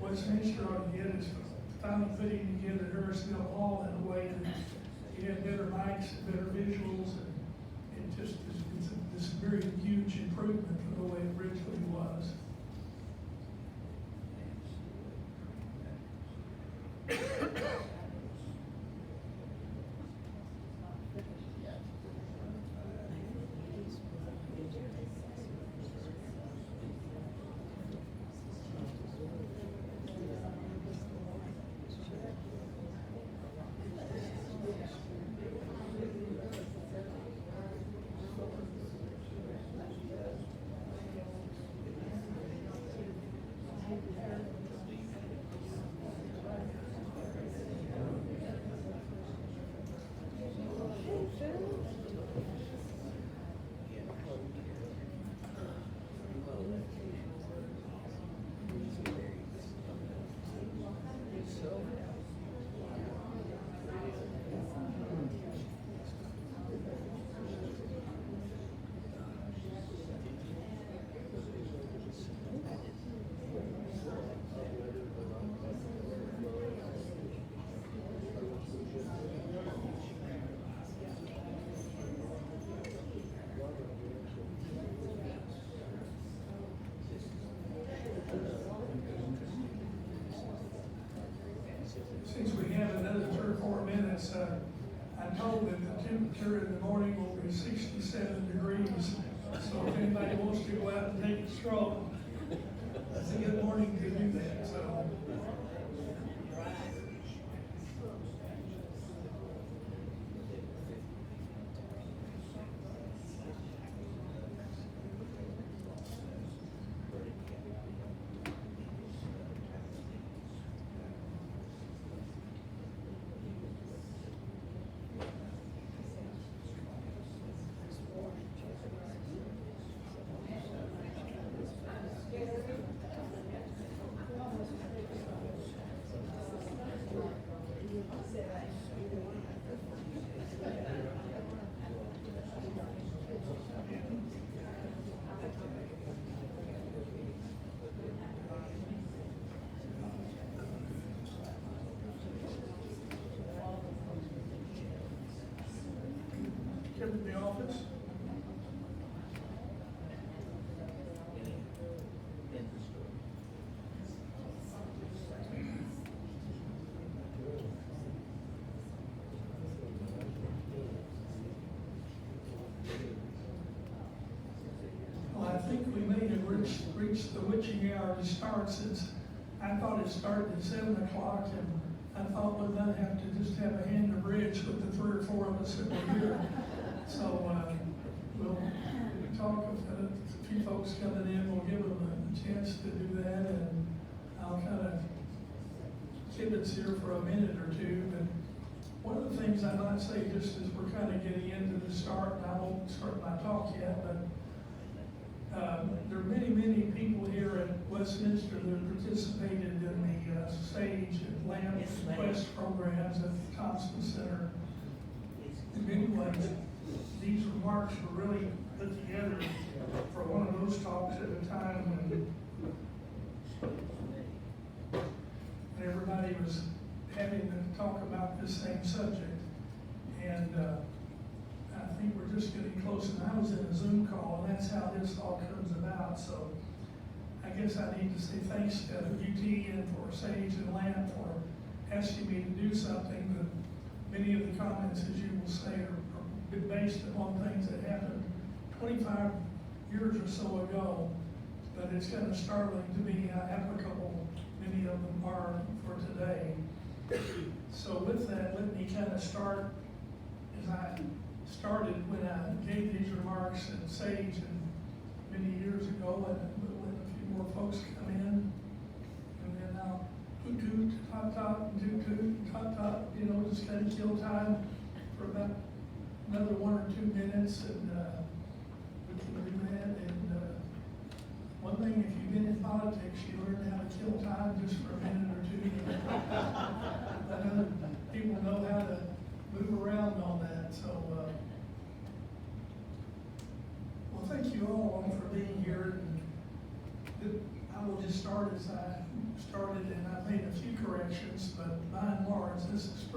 Westminster ought to get is finally putting together Harrisville Hall in a way that you have better mics and better visuals, and it just is, it's a very huge improvement from the way it originally was. Since we have another 3 or 4 minutes, I'm told that the temperature in the morning will be 67 degrees. So if anybody wants to go out and take a stroll, it's a good morning to do that. So. Come to the office. Well, I think we may have reached the witching hour to start, since I thought it started at 7 o'clock, and I thought we'd not have to just have a hand of bridge with the 3 or 4 of us that were here. So we'll talk with a few folks coming in. We'll give them a chance to do that, and I'll kind of kibitz here for a minute or two. But one of the things I might say, just as we're kind of getting into the start, and I won't start my talk yet, but there are many, many people here at Westminster that participated in the Sage and Lamp Quest programs at the Thompson Center. In many ways, these remarks were really put together for one of those talks at a time when everybody was having to talk about this same subject. And I think we're just getting close, and I was in a Zoom call, and that's how this all comes about. So I guess I need to say thanks to UT and for Sage and Lamp for asking me to do something. But many of the comments, as you will say, are based upon things that happened 25 years or so ago. But it's kind of startling to me how applicable many of them are for today. So with that, let me kind of start as I started when I gave these remarks at Sage and many years ago, and we'll let a few more folks come in, and then I'll toot toot, tot tot, toot toot, tot tot, just kind of kill time for about another 1 or 2 minutes, and we can do that. And one thing, if you've been in politics, you learn how to kill time just for a minute or two. Let other people know how to move around on that. So, well, thank you all for being here. And I will just start as I started, and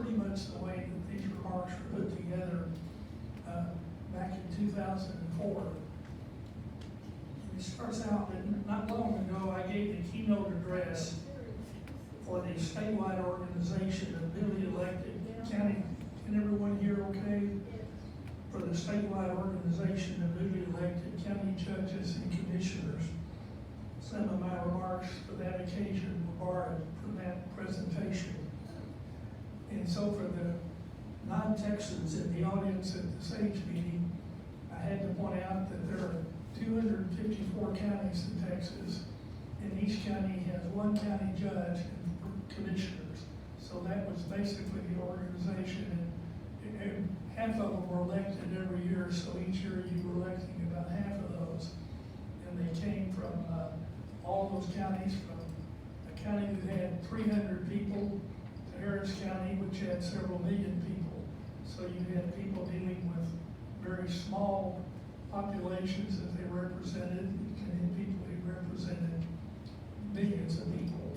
pretty much the way that these remarks were put together back in 2004. It starts out that not long ago I gave the keynote address for the statewide organization of newly elected county. Can everyone hear okay? For the statewide organization of newly elected county judges and commissioners. Some of my remarks for that occasion were borrowed from that presentation. And so for the non-Texans in the audience at the SAGE meeting, I had to point out that there are 254 counties in Texas, and each county has one county judge and commissioners. So that was basically the organization, and half of them were elected every year, so each year you were electing about half of those. And they came from all those counties, from a county that had 300 people to Harris County, which had several million people. So you had people dealing with very small populations that they represented, and people who represented millions of people.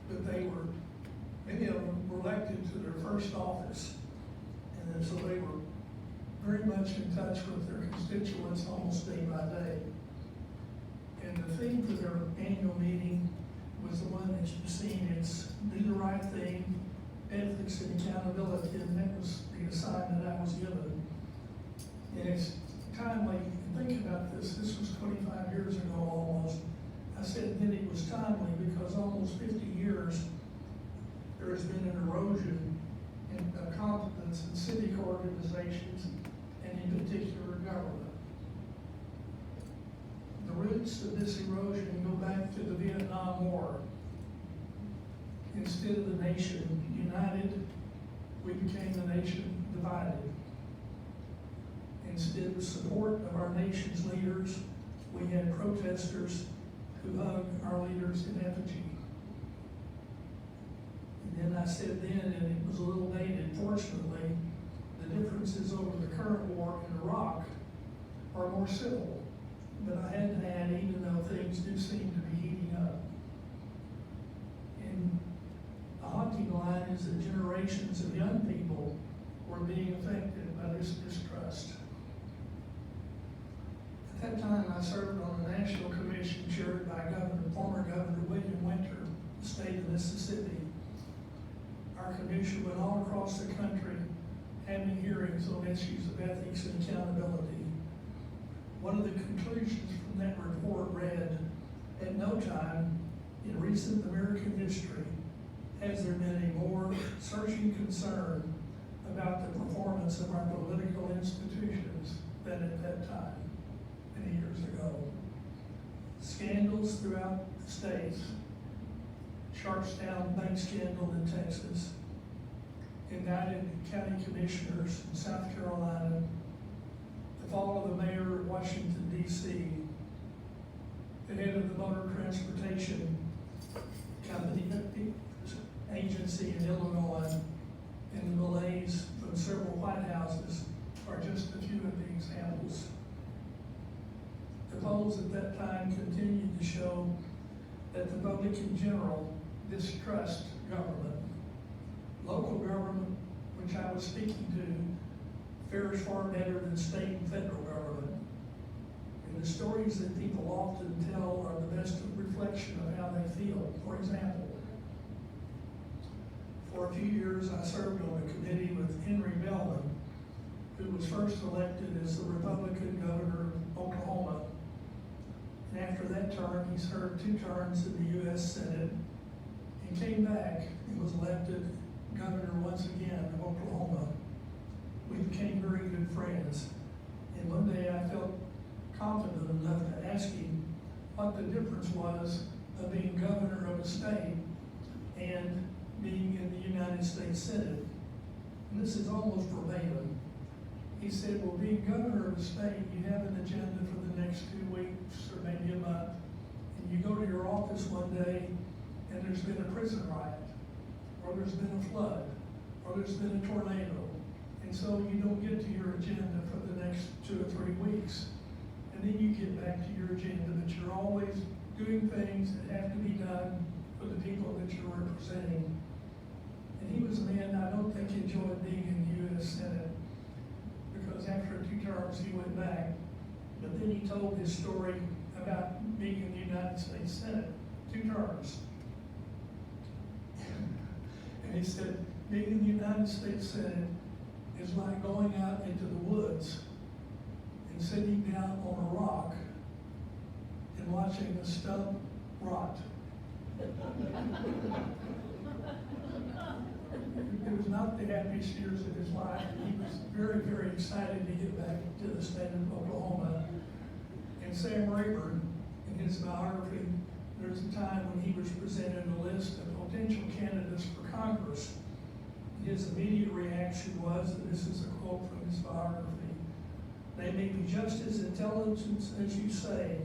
But they were, many of them were elected to their first office, and then so they were very much in touch with their constituents almost day by day. And the theme for their annual meeting was the one that you've seen. It's do the right thing, ethics and accountability, and that was the assignment I was given. And it's timely, think about this, this was 25 years ago almost. I said then it was timely because almost 50 years there has been an erosion in competence in civic organizations and in particular government. The roots of this erosion go back to the Vietnam War. Instead of the nation united, we became the nation divided. Instead of support of our nation's leaders, we had protesters who hugged our leaders in effigy. And then I said then, and it was a little dated, fortunately, the differences over the current war in Iraq are more civil. But I had to add, even though things do seem to be heating up. And a haunting line is that generations of young people were being affected by this distrust. At that time, I served on a national commission chaired by former Governor William Winter, the state of Mississippi. Our commission went all across the country having hearings on issues of ethics and accountability. One of the conclusions from that report read, at no time in recent American history has there been a more searching concern about the performance of our political institutions than at that time, many years ago. Scandals throughout the states, Sharpstown bank scandal in Texas, indicted county commissioners in South Carolina, the fall of the mayor of Washington, D.C., the head of the motor transportation company agency in Illinois, and the malaise from several White Houses are just a few of the examples. The polls at that time continued to show that the public in general distrust government. Local government, which I was speaking to, fares far better than state and federal government. And the stories that people often tell are the best reflection of how they feel. For example, for a few years I served on a committee with Henry Bellman, who was first elected as the Republican governor of Oklahoma. And after that term, he served 2 terms in the U.S. Senate and came back and was elected governor once again of Oklahoma. We became very good friends. And one day I felt confident enough to ask him what the difference was of being governor of a state and being in the United States Senate. And this is almost verbatim. He said, well, being governor of a state, you have an agenda for the next 2 weeks or maybe a month. And you go to your office one day and there's been a prison riot, or there's been a flood, or there's been a tornado. And so you don't get to your agenda for the next 2 or 3 weeks. And then you get back to your agenda, but you're always doing things that have to be done for the people that you're representing. And he was a man I don't think enjoyed being in the U.S. Senate, because after 2 terms he went back. But then he told his story about being in the United States Senate, 2 terms. And he said, being in the United States Senate is like going out into the woods and sitting down on a rock and watching a stump rot. It was not the happiest years of his life. He was very, very excited to get back to the state of Oklahoma. And Sam Rayburn, in his biography, there's a time when he was presented a list of potential candidates for Congress. His immediate reaction was, and this is a quote from his biography, "They may be just as intelligent as you say,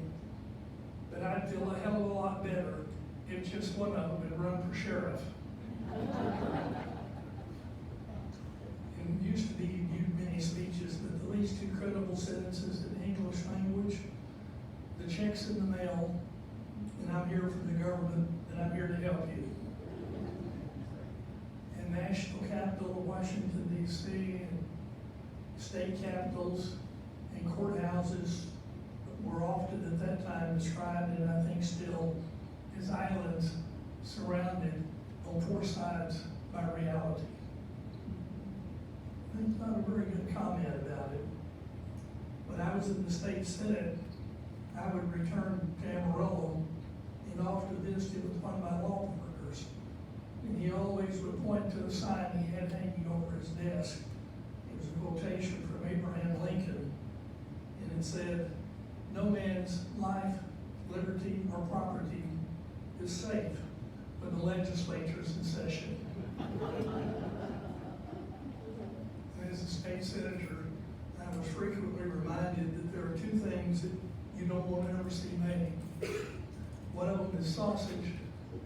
but I'd feel a hell of a lot better if just one of them had run for sheriff." And used to be he viewed many speeches, but the least 2 credible sentences in English language: "The check's in the mail, and I'm here from the government, and I'm here to help you." And national capital of Washington, D.C., and state capitals and courthouses were often at that time described, and I think still, as islands surrounded on 4 sides by reality. That's not a very good comment about it. When I was in the state senate, I would return to Amarillo and often visit with one of my law partners. And he always would point to a sign he had hanging over his desk. It was a quotation from Abraham Lincoln, and it said, "No man's life, liberty, or property is safe when the legislature's in session." And as a state senator, I was frequently reminded that there are 2 things that you don't want to ever see made. One of them is sausage,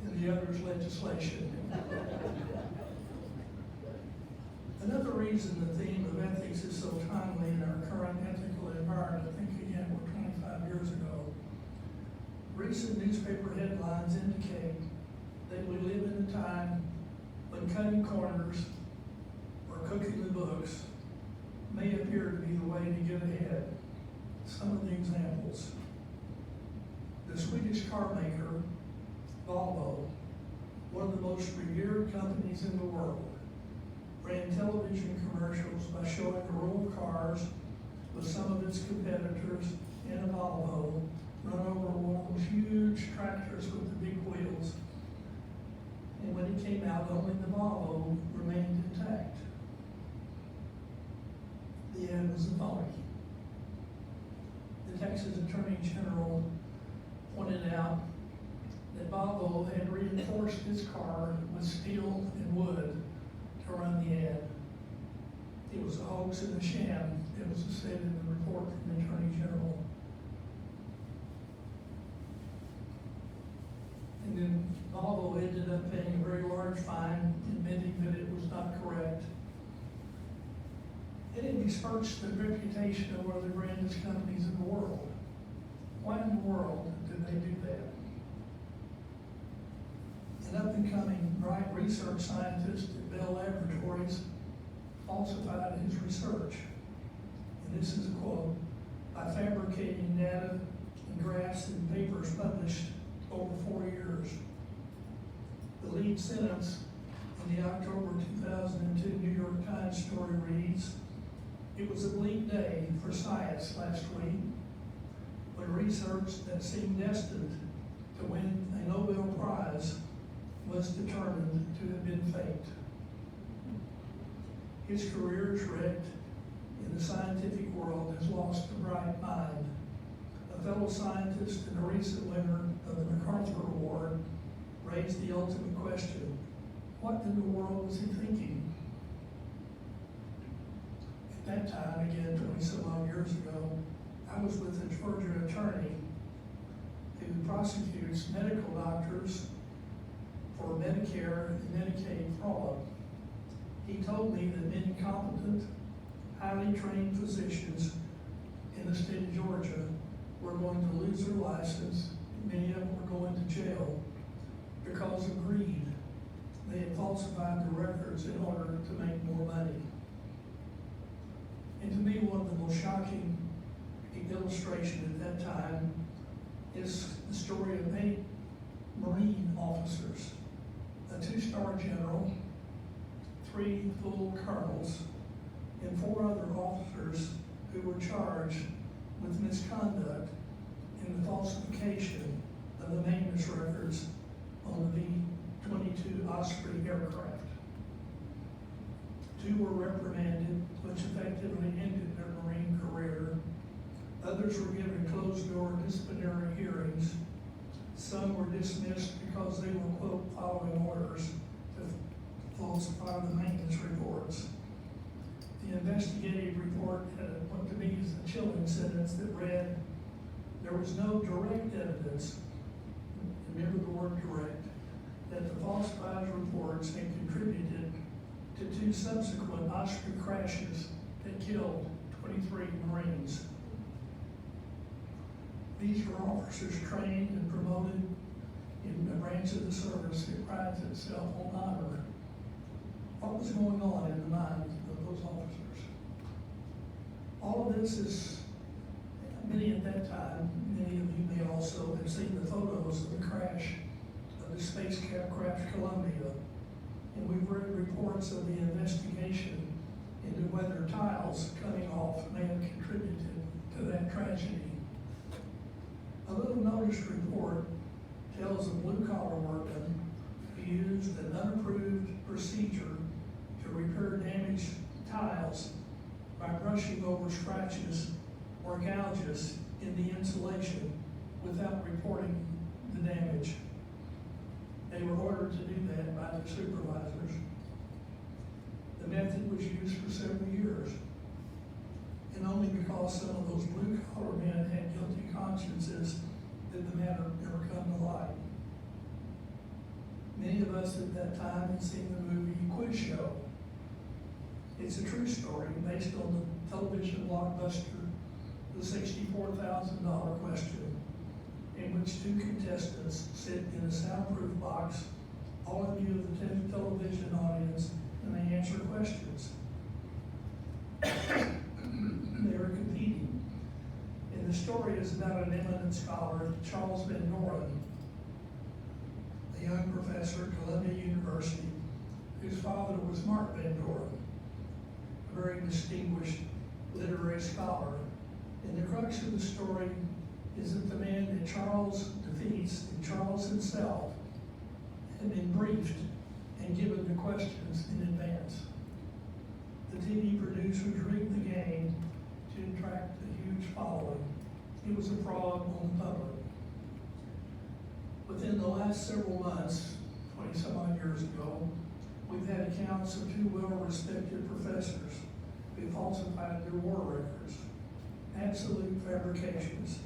and the other is legislation. Another reason the theme of ethics is so timely in our current ethical environment, I think again we're 25 years ago. Recent newspaper headlines indicate that we live in a time when cutting corners or cooking the books may appear to be the way to get ahead. Some of the examples: the Swedish car maker, Volvo, one of the most revered companies in the world, ran television commercials by showing a row of cars with some of its competitors in a Volvo run over one of those huge tractors with the big wheels. And when it came out, only the Volvo remained intact. The ad was a phony. The Texas Attorney General pointed out that Volvo had reinforced its car with steel and wood to run the ad. It was a hoax and a sham. It was said in the report from the Attorney General. And then Volvo ended up paying a very large fine, admitting that it was not correct. And it besmirched the reputation of one of the grandest companies in the world. Why in the world did they do that? An up-and-coming bright research scientist at Bell Laboratories falsified his research. And this is a quote: "By fabricating data and graphs and papers published over 4 years." The lead sentence in the October 2002 New York Times story reads, "It was a bleak day for science last week when research that seemed destined to win a Nobel Prize was determined to have been faked." His career is wrecked, and the scientific world has lost a bright mind. A fellow scientist and a recent winner of the MacArthur Award raised the ultimate question: what in the world was he thinking? At that time, again, 20-some odd years ago, I was with a Georgia attorney who prosecutes medical doctors for Medicare and Medicaid fraud. He told me that many competent, highly trained physicians in the state of Georgia were going to lose their license. Many of them were going to jail because of greed. They had falsified falsified the records in order to make more money. And to me, one of the most shocking illustrations at that time is the story of 8 Marine officers, a 2-star general, 3 full colonels, and 4 other officers who were charged with misconduct in the falsification of the maintenance records on the V-22 Osprey aircraft. 2 were reprimanded, which effectively ended their Marine career. Others were given closed-door disciplinary hearings. Some were dismissed because they were, quote, following orders to falsify the maintenance reports. The investigative report had what to me is a chilling sentence that read, there was no direct evidence, remember the word direct, that the falsified reports had contributed to 2 subsequent Osprey crashes that killed 23 Marines. These were officers trained and promoted in a branch of the service that prides itself on honor. What was going on in the minds of those officers? All of this is, many at that time, many of you may also have seen the photos of the crash of the spacecraft Columbia. And we've read reports of the investigation into whether tiles coming off may have contributed to that tragedy. A little notice report tells a blue-collar workman who used an unapproved procedure to repair damaged tiles by brushing over scratches or gouges in the insulation without reporting the damage. They were ordered to do that by their supervisors. The method was used for several years, and only because some of those blue-collar men had guilty consciences did the matter ever come to light. Many of us at that time had seen the movie Quiz Show. It's a true story based on the television blockbuster, The $64,000 Question, in which 2 contestants sit in a soundproof box, all in view of the television audience, and they answer questions. They were competing. And the story is about an eminent scholar, Charles Van Doren, a young professor at Columbia University, whose father was Mark Van Doren, a very distinguished literary scholar. And the crux of the story is that the man that Charles defeats, and Charles himself, had been briefed and given the questions in advance. The TV producers rigged the game to attract a huge following. It was a fraud on the public. Within the last several months, 20-some-odd years ago, we've had accounts of 2 well-respected professors who falsified their war records. Absolute fabrications.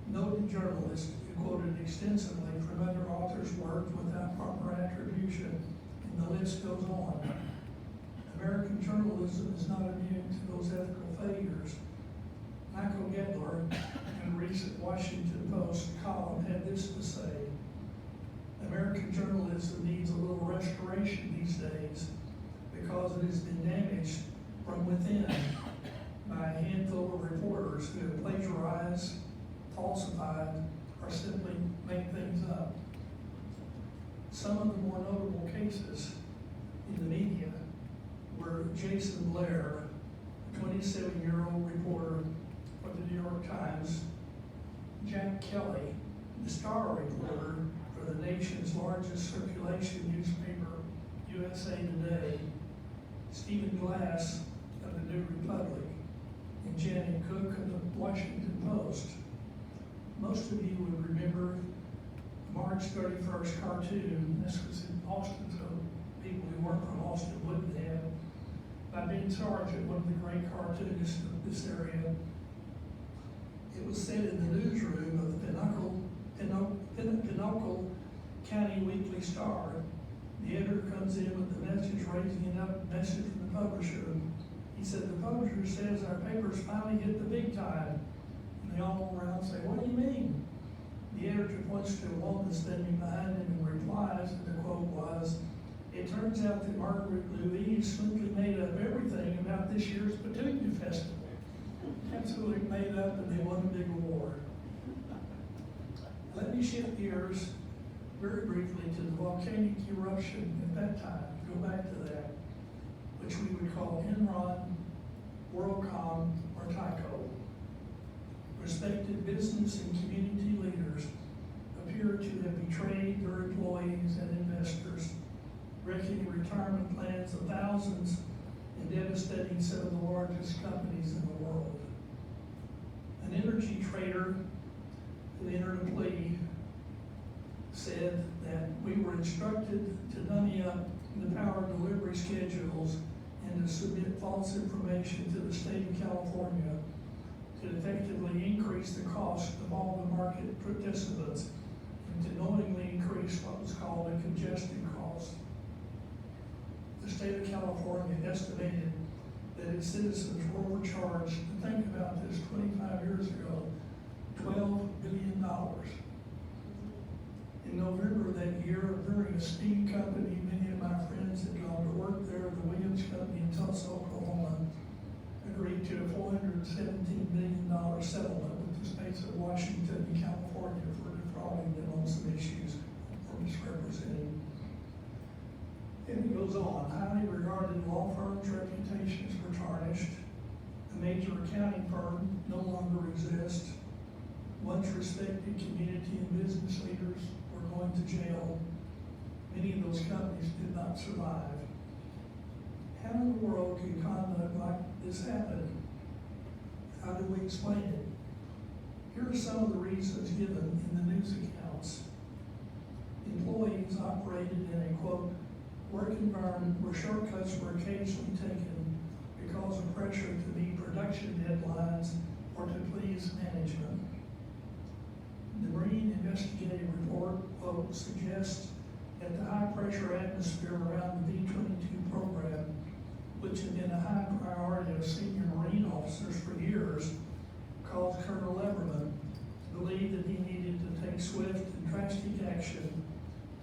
Noted journalists who quoted extensively from other authors' work without proper attribution, and the list goes on. American journalism is not immune to those ethical failures. Michael Gedler, in a recent Washington Post column, had this to say: American journalism needs a little restoration these days because it has been damaged from within by a handful of reporters who have plagiarized, falsified, or simply made things up. Some of the more notable cases in the media were Jason Blair, a 27-year-old reporter for the New York Times, Jack Kelly, the star reporter for the nation's largest circulation newspaper, USA Today, Stephen Glass of the New Republic, and Janet Cook of the Washington Post. Most of you would remember March 31st cartoon. This was in Austin, so people who weren't from Austin wouldn't have. By Ben Sargent, one of the great cartoonists of this area. It was said in the newsroom of the Pinnacle County Weekly Star. The editor comes in with the message, raising it up, message from the publisher. He said, the publisher says our paper's finally hit the big time. And they all go around and say, what do you mean? The editor points to a woman standing behind him and replies, and the quote was, it turns out that Margaret Louise simply made up everything about this year's Petunia Festival. Absolutely made up, and they won a big award. Let me shift gears very briefly to the volcanic eruption at that time. Go back to that, which we would call Enron, WorldCom, or Tyco. Respected business and community leaders appear to have betrayed their employees and investors, wrecking retirement plans of thousands and devastating some of the largest companies in the world. An energy trader who entered a plea said that we were instructed to dummy up the power delivery schedules and to submit false information to the state of California to effectively increase the cost of all the market participants and to knowingly increase what was called a congestion cost. The state of California estimated that its citizens were overcharged, to think about this 25 years ago, $12 billion. In November of that year, during a steam company, many of my friends had gone to work there, the Williams Company in Tulsa, Oklahoma, agreed to a $417 million settlement with the states of Washington and California for defrauding them on some issues or misrepresenting. And it goes on. Highly regarded law firms' reputations were tarnished. A major accounting firm no longer exists. Once respected community and business leaders were going to jail. Many of those companies did not survive. How in the world can conduct like this happen? How do we explain it? Here are some of the reasons given in the news accounts. Employees operated in a, quote, work environment where shortcuts were occasionally taken because of pressure to meet production deadlines or to please management. The Marine Investigative Report, quote, suggests that the high-pressure atmosphere around the B-22 program, which had been a high priority of senior Marine officers for years, caused Colonel Leverman to believe that he needed to take swift and drastic action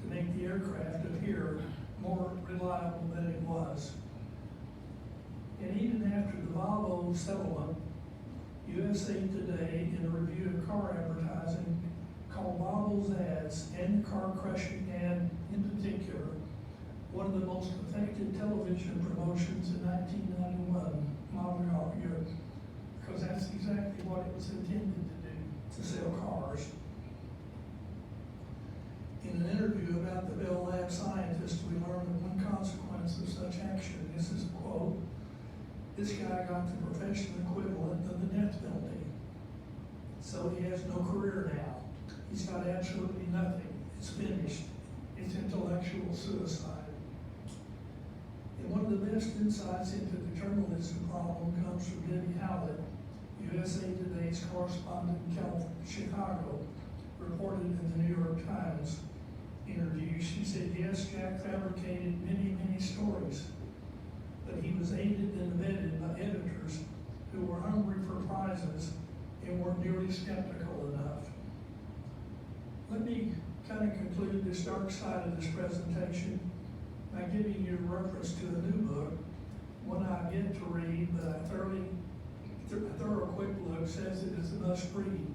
to make the aircraft appear more reliable than it was. And even after the Volvo settlement, USA Today, in a review of car advertising, called Volvo's ads and the car crushing ad in particular one of the most effective television promotions in 1991 model year, because that's exactly what it was intended to do, to sell cars. In an interview about the Bell Lab scientist, we learned that one consequence of such action is this quote, this guy got the professional equivalent of the death penalty. So he has no career now. He's got absolutely nothing. It's finished. It's intellectual suicide. And one of the best insights into the journalism problem comes from Debbie Howlett, USA Today's correspondent in Chicago, reported in the New York Times interview. She said, yes, Jack fabricated many, many stories, but he was aided and abetted by editors who were hungry for prizes and weren't nearly skeptical enough. Let me kind of conclude this dark side of this presentation by giving you a reference to a new book, one I've yet to read, but a thorough quick look says it is a must read.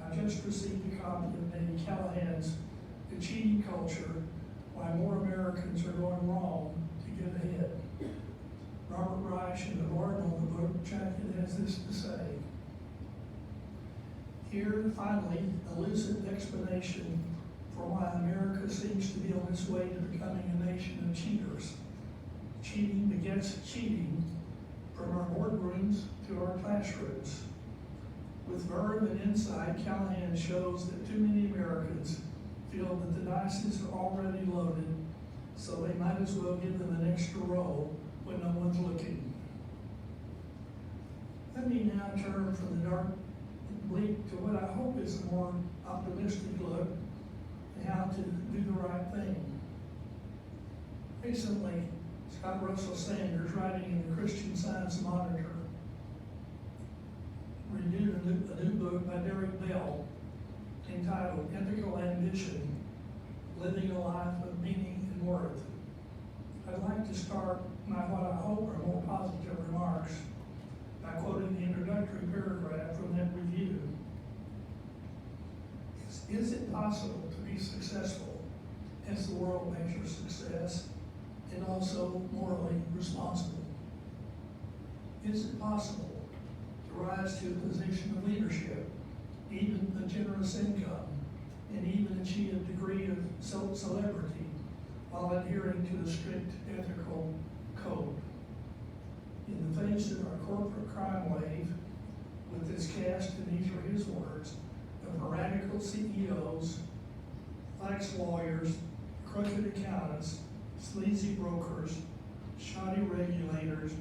I just received a copy of Eddie Callahan's The Cheating Culture, Why More Americans Are Going Wrong to Get Ahead. Robert Reich and the Lord on the book jacket has this to say. Here, finally, a lucid explanation for why America seems to be on its way to becoming a nation of cheaters. Cheating begets cheating from our boardrooms to our classrooms. With verve and insight, Callahan shows that too many Americans feel that the dice are already loaded, so they might as well give them an extra roll when no one's looking. Let me now turn from the dark and bleak to what I hope is a more optimistic look at how to do the right thing. Recently, Scott Russell Sanders, writing in the Christian Science Monitor, reviewed a new book by Derek Bell entitled Ethical Ambition, Living a Life of Meaning and Worth. I'd like to start my what I hope are more positive remarks by quoting the introductory paragraph from that review. Is it possible to be successful as the world measures success and also morally responsible? Is it possible to rise to a position of leadership, even a generous income, and even achieve a degree of celebrity while adhering to a strict ethical code? In the face of our corporate crime wave, with its cast, and these are his words, of heretical CEOs, lax lawyers, crooked accountants, sleazy brokers, shoddy regulators,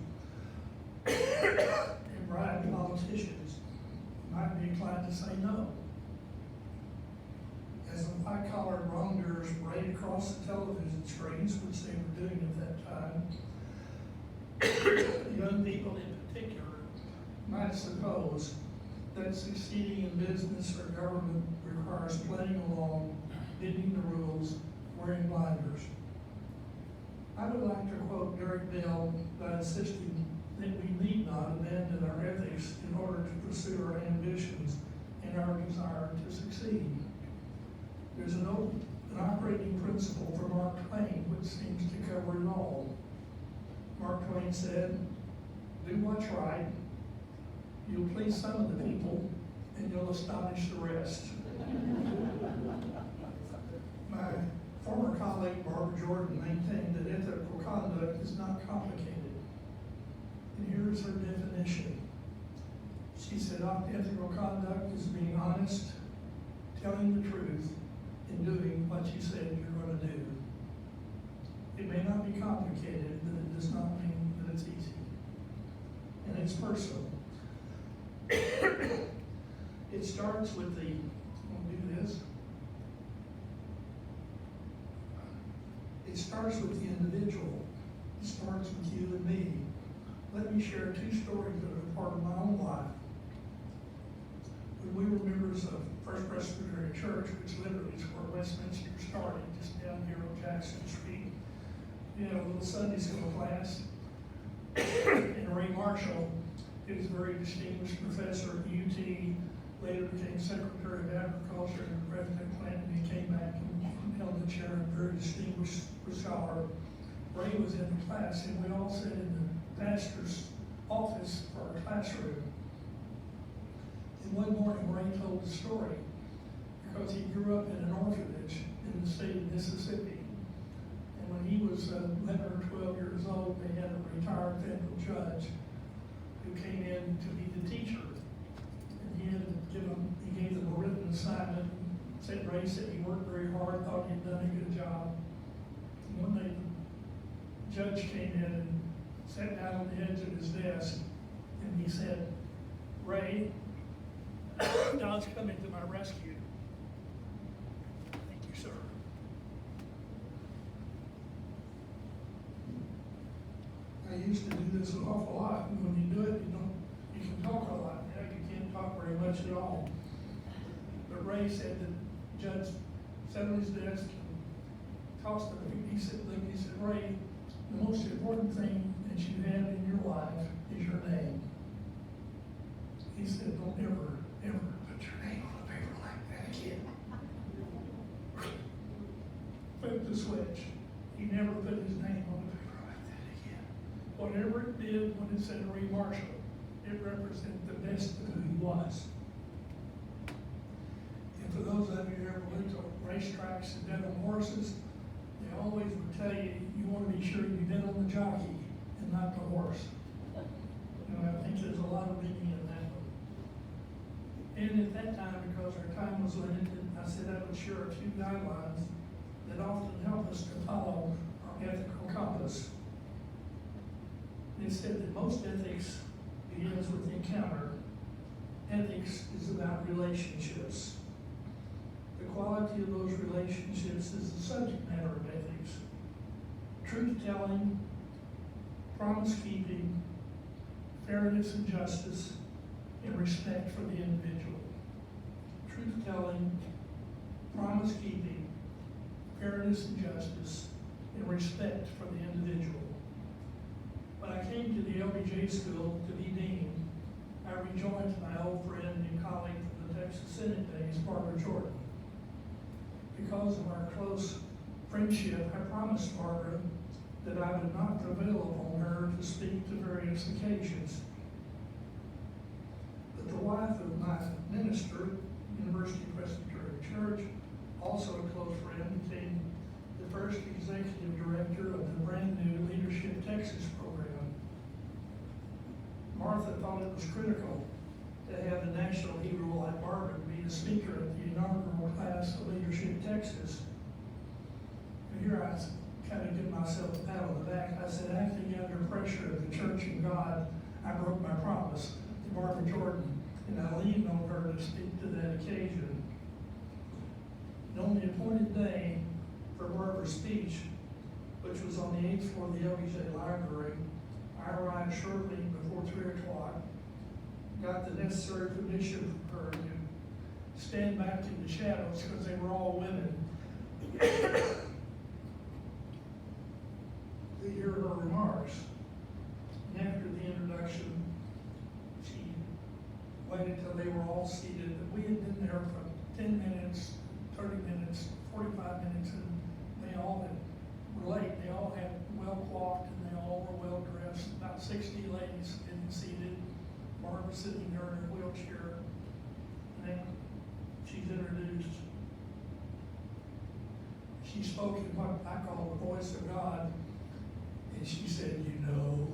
and bribed politicians, you might be inclined to say no. As the white-collar wrongdoers parade across the television screens, which they were doing at that time, young people in particular might suppose that succeeding in business or government requires playing along, bending the rules, wearing blinders. I would like to quote Derek Bell by insisting that we need not abandon our ethics in order to pursue our ambitions and our desire to succeed. There's an operating principle for Mark Twain which seems to cover it all. Mark Twain said, "Do what's right, you'll please some of the people, and you'll astonish the rest." My former colleague, Barbara Jordan, maintained that ethical conduct is not complicated. And here's her definition. She said, ethical conduct is being honest, telling the truth, and doing what you said you're going to do. It may not be complicated, but it does not mean that it's easy. And it's personal. It starts with the, I'll do this. It starts with the individual. It starts with you and me. Let me share two stories that are part of my own life. When we were members of First Presbyterian Church, which literally is where Westminster started, just down here on Jackson Street, we had a little Sunday school class, and Ray Marshall, who was a very distinguished professor at UT, later became Secretary of Agriculture and President Clinton. He came back and held the chair, a very distinguished scholar. Ray was in the class, and we all sat in the pastor's office for our classroom. And one morning, Ray told the story because he grew up in an orphanage in the state of Mississippi. And when he was 11 or 12 years old, they had a retired federal judge who came in to be the teacher. And he gave them a written assignment. Ray said he worked very hard, thought he'd done a good job. And one day, the judge came in and sat down on the edge of his desk, and he said, "Ray, God's coming to my rescue." "Thank you, sir." I used to do this an awful lot, and when you do it, you can talk a lot. You can't talk very much at all. But Ray said that the judge sat on his desk and tossed it. He said, "Ray, the most important thing that you have in your life is your name." He said, "Don't ever put your name on a paper like that again." Flip the switch. He never put his name on a paper like that again. Whatever it did when it said Ray Marshall, it represented the best of who he was. And for those of you who ever went to racetracks and bet on horses, they always would tell you, you want to be sure you bet on the jockey and not the horse. I think there's a lot of meaning in that one. And at that time, because our time was limited, I said I would share a few guidelines that often help us to follow our ethical compass. It said that most ethics begins with encounter. Ethics is about relationships. The quality of those relationships is the subject matter of ethics. Truth-telling, promise-keeping, fairness and justice, and respect for the individual. Truth-telling, promise-keeping, fairness and justice, and respect for the individual. When I came to the LBJ school to be dean, I rejoined my old friend and colleague from the Texas Senate days, Barbara Jordan. Because of our close friendship, I promised Barbara that I would not prevail upon her to speak to various occasions. But the wife of my minister, University Presbyterian Church, also a close friend, became the first executive director of the brand new Leadership Texas program. Martha thought it was critical to have a national hero like Barbara be the speaker at the inaugural class of Leadership Texas. And here I kind of give myself a pat on the back. I said, acting under pressure of the church and God, I broke my promise to Barbara Jordan, and I leaned on her to speak to that occasion. And on the appointed day for Barbara's speech, which was on the 8th floor of the LBJ Library, I arrived shortly before 3 o'clock, got the necessary permission from her to stand back in the shadows because they were all women. To hear her remarks. And after the introduction, she waited till they were all seated. We had been there for 10 minutes, 30 minutes, 45 minutes, and they all were late. They all had well coiffed and they all were well dressed. About 60 ladies getting seated. Barbara sitting there in a wheelchair. And then she's introduced. She spoke in what I call the voice of God. And she said, you know,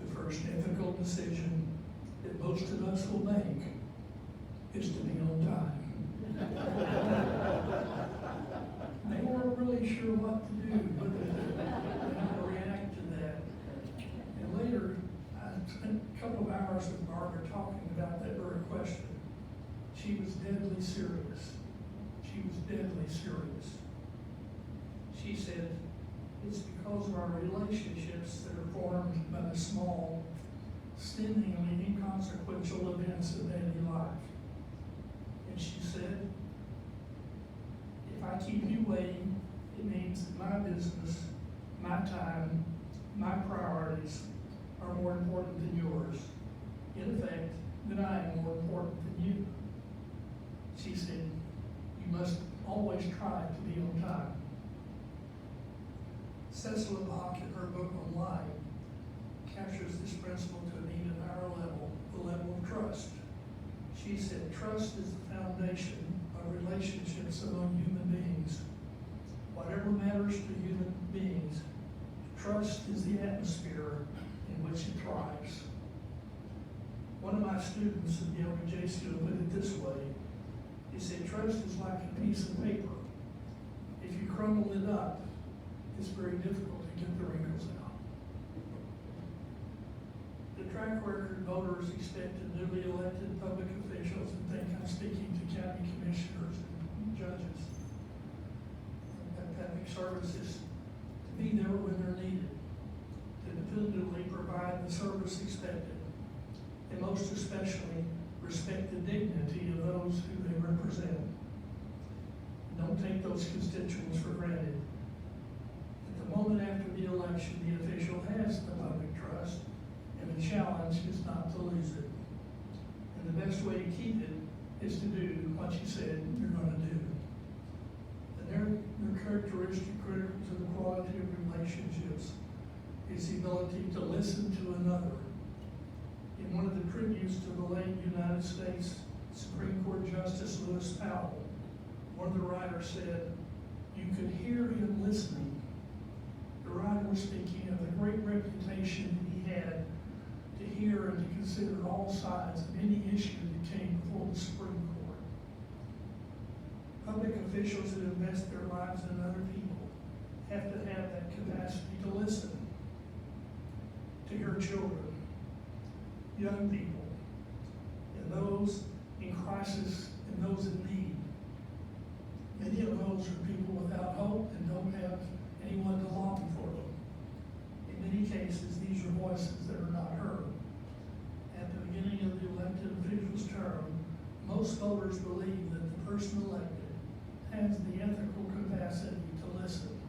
the first difficult decision that most of us will make is to be on time. They weren't really sure what to do, but how to react to that. And later, I spent a couple of hours with Barbara talking about that very question. She was deadly serious. She was deadly serious. She said, it's because of our relationships that are formed by the small, seemingly inconsequential events of daily life. And she said, if I keep you waiting, it means that my business, my time, my priorities are more important than yours. In effect, that I am more important than you. She said, you must always try to be on time. Cecil Bach, in her book on lying, captures this principle to an even higher level, the level of trust. She said, trust is the foundation of relationships among human beings. Whatever matters to human beings, trust is the atmosphere in which it thrives. One of my students at the LBJ school put it this way. He said, trust is like a piece of paper. If you crumble it up, it's very difficult to get the wrinkles out. The track record voters expect in newly elected public officials, and think I'm speaking to county commissioners and judges and public services, to be there when they're needed, to dependably provide the service expected, and most especially respect the dignity of those who they represent. Don't take those constituents for granted. The moment after the election, the official has the public trust, and the challenge is not to lose it. And the best way to keep it is to do what you said you're going to do. And their characteristic critical to the quality of relationships is the ability to listen to another. In one of the tributes to the late United States Supreme Court Justice Lewis Powell, one of the writers said, you could hear him listening. The writer was speaking of the great reputation that he had to hear and to consider all sides of any issue that came before the Supreme Court. Public officials who invest their lives in other people have to have that capacity to listen to your children, young people, and those in crisis and those in need. Many of those are people without hope and don't have anyone to lobby for them. In many cases, these are voices that are not heard. At the beginning of the elected official's term, most voters believe that the person elected has the ethical capacity to listen.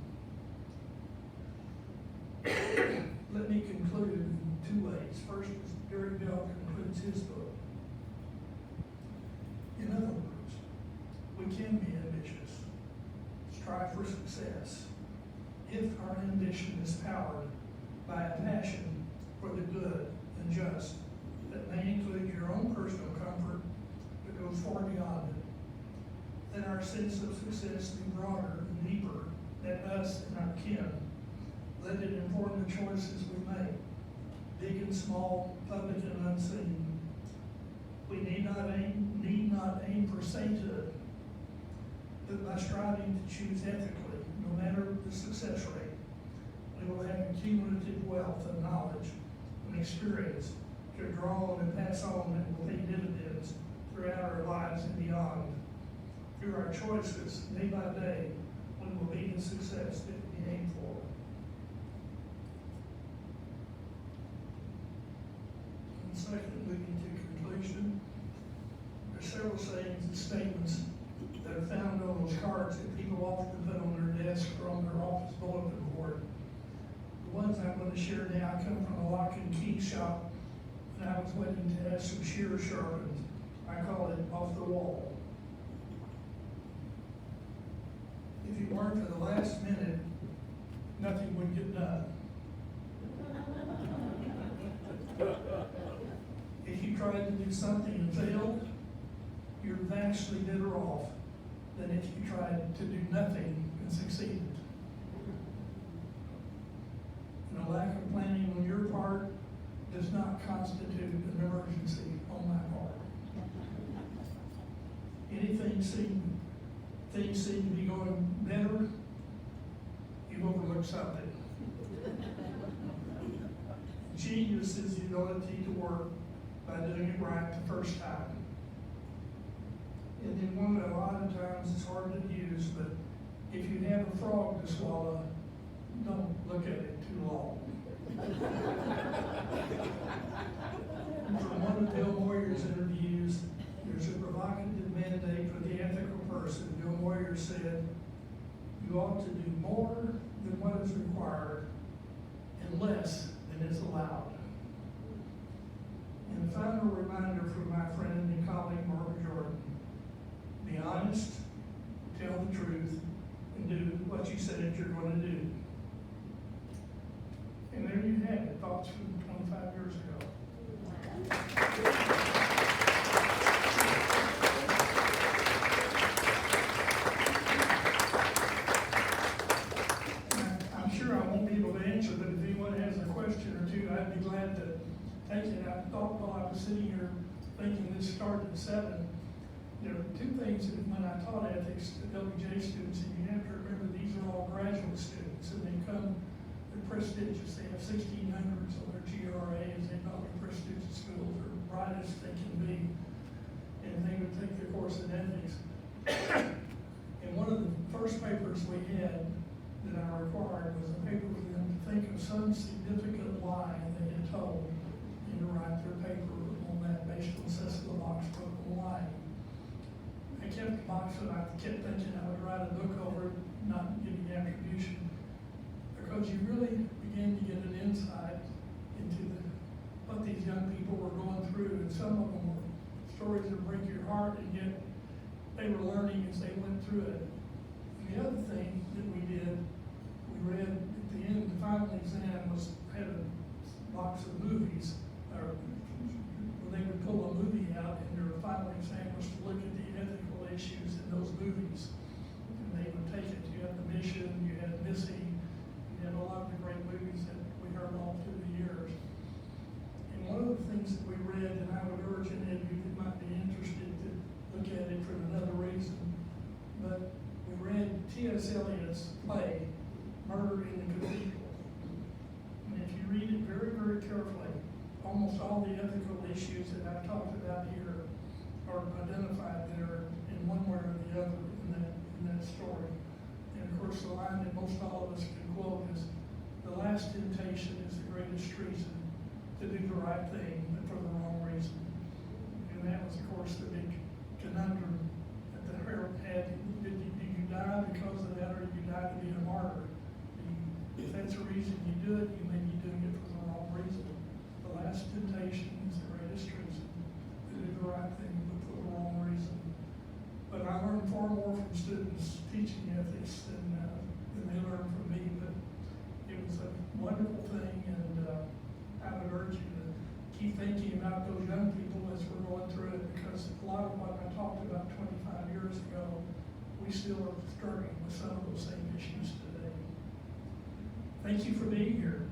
Derek Bell concludes his book. In other words, we can be ambitious, strive for success, if our ambition is powered by a passion for the good and just that may include your own personal comfort but goes far beyond it. Then our sense of success be broader and deeper than us and our kin. Let it inform the choices we make, big and small, public and unseen. We need not aim for sainthood, but by striving to choose ethically, no matter the success rate, we will have cumulative wealth of knowledge and experience to draw on and pass on and will pay dividends throughout our lives and beyond. Through our choices, day by day, we will be the success that we aim for. And second, moving to conclusion, there are several sayings and statements that are found on those cards that people often put on their desk or on their office bulletin board. The ones I'm going to share now come from a lock and key shop, and I was waiting to have some shears sharpened. I call it off the wall. If you weren't for the last minute, nothing would get done. If you tried to do something and failed, you're vastly better off than if you tried to do nothing and succeeded. And a lack of planning on your part does not constitute an emergency on my part. Things seem to be going better, you've overlooked something. Genius is the ability to work by doing it right the first time. And then one that a lot of times it's hard to use, but if you have a frog to swallow, don't look at it too long. From one of Bill Moyer's interviews, there's a provocative mandate for the ethical person. Bill Moyer said, you ought to do more than what is required and less than is allowed. And a final reminder from my friend and colleague Margaret Jordan, be honest, tell the truth, and do what you said you're going to do. And there you have it, thoughts from 25 years ago. I'm sure I won't be able to answer, but if anyone has a question or two, I'd be glad to take it. I thought while I was sitting here thinking this started at 7, there are two things that when I taught ethics to WJ students, and you have to remember these are all graduate students, and they come, they're prestigious, they have 1600s on their GRAs, they probably prestigious schools, they're bright as they can be, and they would take their course in ethics. And one of the first papers we had that I required was a paper for them to think of some significant lie they had told and to write their paper on that based on Cecil Box book on lying. I kept the box and I kept thinking I would write a book over it, not giving attribution, because you really begin to get an insight into what these young people were going through, and some of them were stories that break your heart, and yet they were learning as they went through it. And the other thing that we did, we read at the end of the final exam had a box of movies, or they would pull a movie out, and their final exam was to look at the ethical issues in those movies. And they would take it. You had The Mission, you had Missy, you had a lot of the great movies that we heard all through the years. And one of the things that we read, and I would urge any of you that might be interested to look at it for another reason, but we read T.S. Eliot's play, Murder in the Cathedral. And if you read it very, very carefully, almost all the ethical issues that I've talked about here are identified there in one way or the other in that story. And of course, the line that most all of us can quote is, the last temptation is the greatest treason, to do the right thing, but for the wrong reason. And that was, of course, the big conundrum that the Herald had. Do you die because of that, or do you die to be a martyr? If that's the reason you do it, you may be doing it for the wrong reason. The last last temptation is the greatest treason. To do the right thing, but for the wrong reason. But I learned far more from students teaching ethics than they learned from me. But it was a wonderful thing, and I would urge you to keep thinking about those young people as we're going through it, because a lot of what I talked about 25 years ago, we still are struggling with some of those same issues today. Thank you for being here.